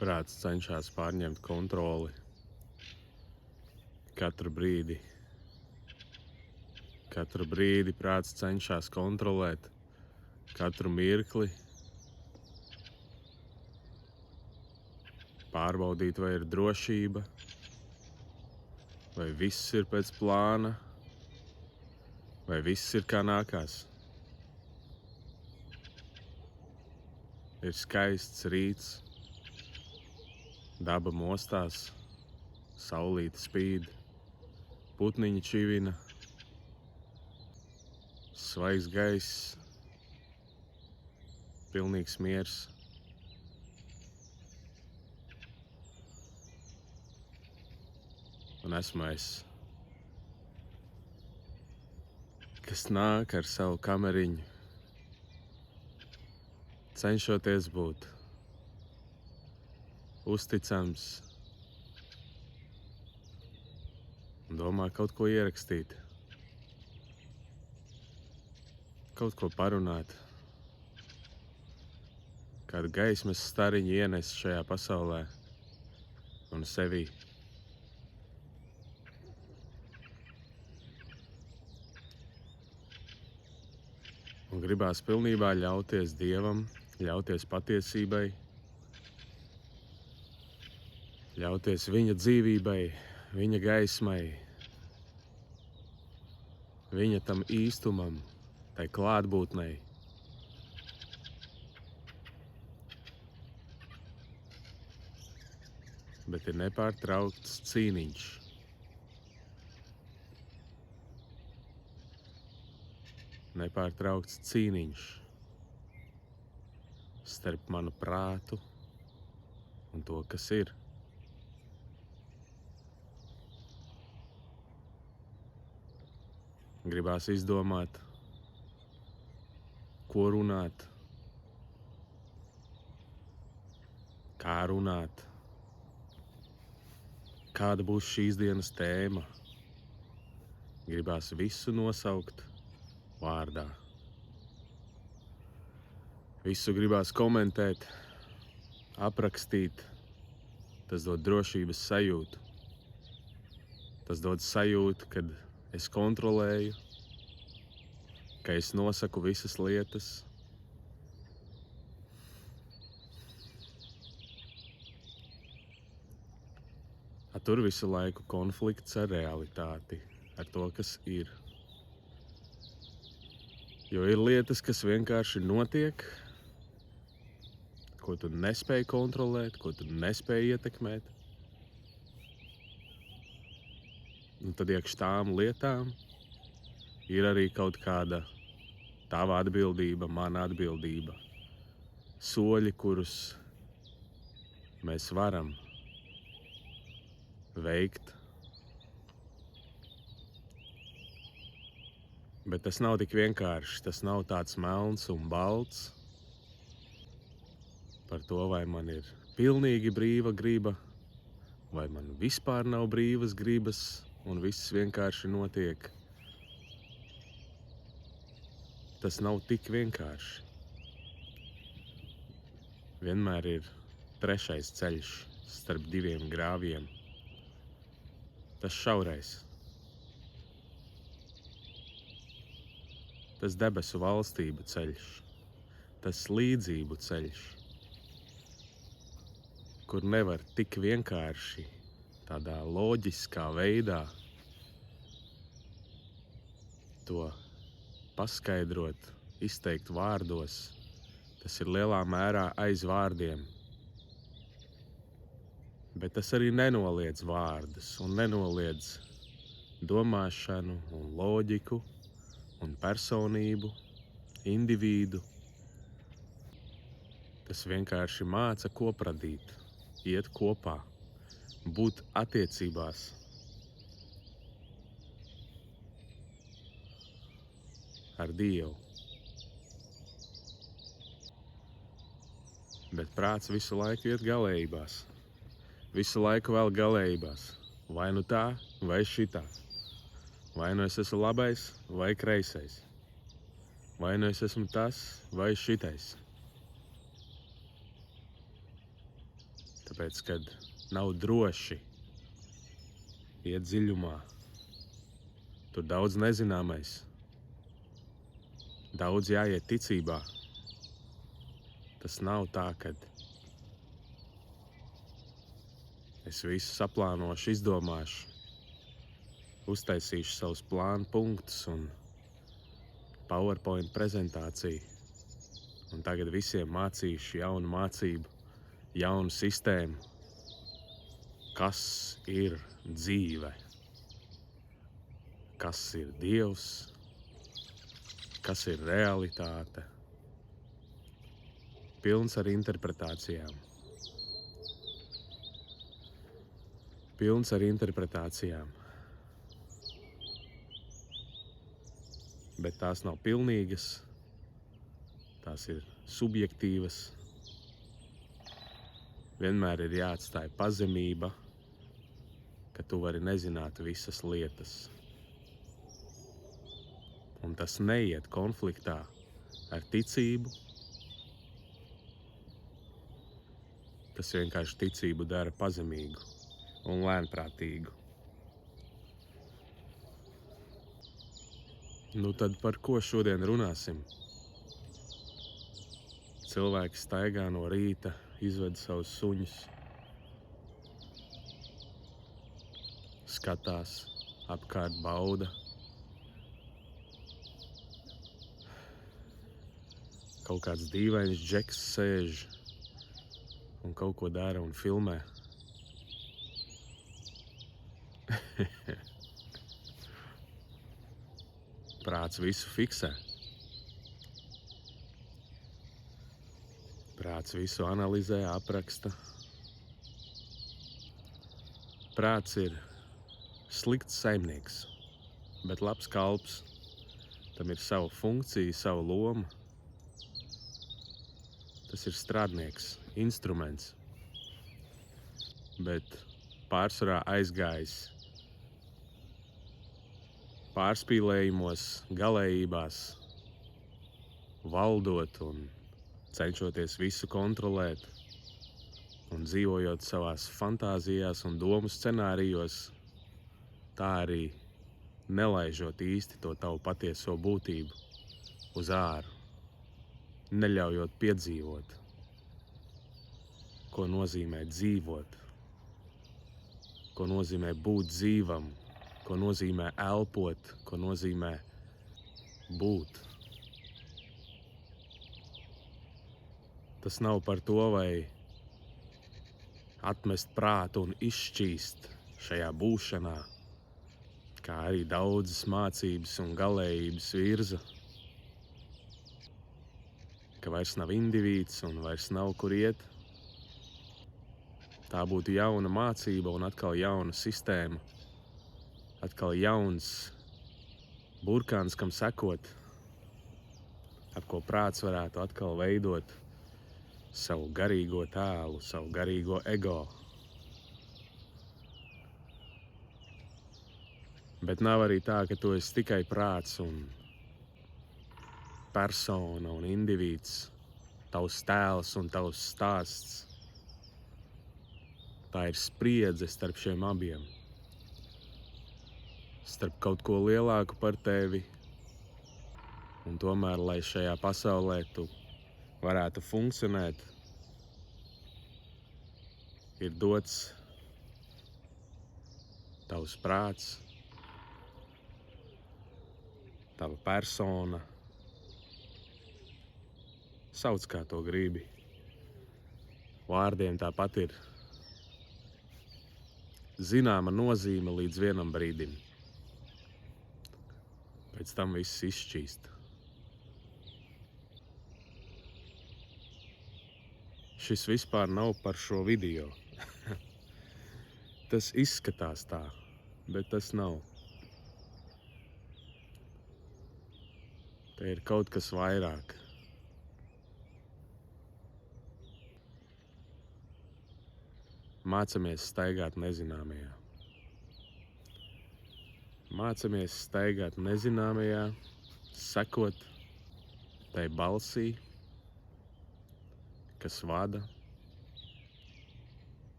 Prāts cenšas pārņemt kontroli katru brīdi. Katru brīdi prāts cenšas kontrolēt katru mirkli, pārbaudīt, vai ir drošība, vai viss ir pēc plāna, vai viss ir kā nākās. Ir skaists rīts, daba mostās, saulīte spīd, putniņi čivina, svaigs gaiss, pilnīgs miers. Un esmu es, kas nāk ar savu kameriņu, cenšoties būt uzticams un domā kaut ko ierakstīt, kaut ko parunāt, kādu gaismas stariņu ienest šajā pasaulē un sevī. Un gribās pilnībā ļauties Dievam, ļauties patiesībai, ļauties viņa dzīvībai, viņa gaismai, viņa tam īstumam, tai klātbūtnei. Bet ir nepārtraukts cīniņš. Nepārtraukts cīniņš starp manu prātu un to, kas ir. Gribās izdomāt, ko runāt, kā runāt, kāda būs šīs dienas tēma. Gribās visu nosaukt vārdā. Visu gribās komentēt, aprakstīt. Tas dod drošības sajūtu. Tas dod sajūtu, kad es kontrolēju, ka es nosaku visas lietas. Tur visu laiku konflikts ar realitāti, ar to, kas ir. Jo ir lietas, kas vienkārši notiek, ko tu nespēji kontrolēt, ko tu nespēji ietekmēt. Un tad iekš tām lietām ir arī kaut kāda tava atbildība, mana atbildība. Soļi, kurus mēs varam veikt. Bet tas nav tik vienkārši, tas nav tāds melns un balts par to, vai man ir pilnīgi brīva griba, vai man vispār nav brīvas gribas un viss vienkārši notiek. Tas nav tik vienkārši. Vienmēr ir trešais ceļš starp diviem grāviem. Tas šaurais. Tas debesu valstību ceļš, tas līdzību ceļš, kur nevar tik vienkārši, tādā loģiskā veidā to paskaidrot, izteikt vārdos. Tas ir lielā mērā aiz vārdiem, bet tas arī nenoliedz vārdus un nenoliedz domāšanu un loģiku un personību, individu. Tas vienkārši māca kopradīt, iet kopā, būt attiecībās. Ar Dievu. Bet prāts visu laiku iet galējībās. Visu laiku vēl galējībās. Vai nu tā, vai šitā. Vai nu es esmu labais vai kreisais. Vai nu es esmu tas vai šitais. tāpēc, kad nav droši iet dziļumā. Tur daudz nezināmais, daudz jāiet ticībā. Tas nav tā, kad es visu saplānošu, izdomāšu, uztaisīšu savus plānu punktus un PowerPoint prezentāciju. Un tagad visiem mācīšu jaunu mācību, jaunu sistēmu, kas ir dzīve, kas ir Dievs, kas ir realitāte, pilns ar interpretācijām. Pilns ar interpretācijām. Bet tās nav pilnīgas, tās ir subjektīvas. Vienmēr ir jāatstāj pazemība, ka tu vari nezināt visas lietas. Un tas neiet konfliktā ar ticību. Tas vienkārši ticību dara pazemīgu un lēnprātīgu. Nu tad par ko šodien runāsim? Cilvēki staigā no rīta, izved savus suņus, skatās, apkārt bauda. Kaut kāds dīvains džeks sēž un kaut ko dara un filmē. Prāts visu fiksē. Prāts visu analizē, apraksta. Prāts ir slikts saimnieks, bet labs kalps. Tam ir sava funkcija, sava loma. Tas ir strādnieks, instruments, bet pārsvarā aizgājis pārspīlējumos, galējībās, valdot un cenšoties visu kontrolēt un dzīvojot savās fantāzijās un domu scenārijos, tā arī nelaižot īsti to tavu patieso būtību uz āru, neļaujot piedzīvot, ko nozīmē dzīvot, ko nozīmē būt dzīvam, ko nozīmē elpot, ko nozīmē būt. Tas nav par to, vai atmest prātu un izšķīst šajā būšanā, kā arī daudzas mācības un galējības virza, ka vairs nav indivīds un vairs nav kur iet. Tā būtu jauna mācība un atkal jauna sistēma, atkal jauns burkāns, kam sekot, ap ko prāts varētu atkal veidot savu garīgo tēlu, savu garīgo ego. Bet nav arī tā, ka tu esi tikai prāts un persona un indivīds, tavs tēls un tavs stāsts. Tā ir spriedze starp šiem abiem. Starp kaut ko lielāku par tevi. Un tomēr, lai šajā pasaulē tu varētu funkcionēt, ir dots tavs prāts, tava persona, sauc kā to gribi. Vārdiem tāpat ir zināma nozīme līdz vienam brīdim. Pēc tam viss izšķīst. Šis vispār nav par šo video. Tas izskatās tā, bet tas nav. Te ir kaut kas vairāk. Mācamies staigāt nezināmajā. Mācamies staigāt nezināmajā, sekot tai balsī, kas vada,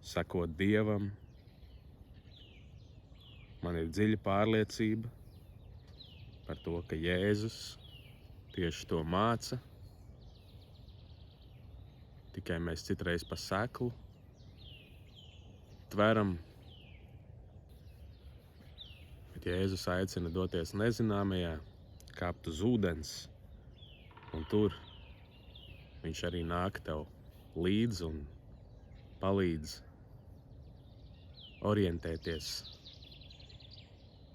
sekot Dievam. Man ir dziļa pārliecība par to, ka Jēzus tieši to māca. Tikai mēs citreiz pa seklu tveram. Bet Jēzus aicina doties nezināmajā, kāpt uz ūdens, un tur viņš arī nāk tev līdz un palīdz orientēties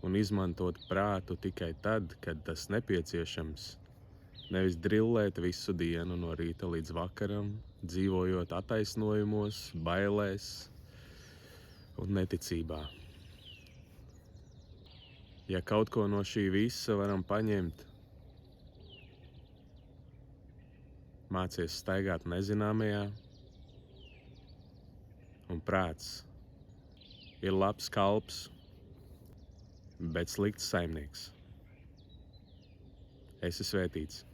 un izmantot prātu tikai tad, kad tas nepieciešams, nevis drillēt visu dienu no rīta līdz vakaram, dzīvojot attaisnojumos, bailēs un neticībā. Ja kaut ko no šī visa varam paņemt, mācies staigāt nezināmajā, un prāts ir labs kalps, bet slikts saimnieks. Esi svētīts.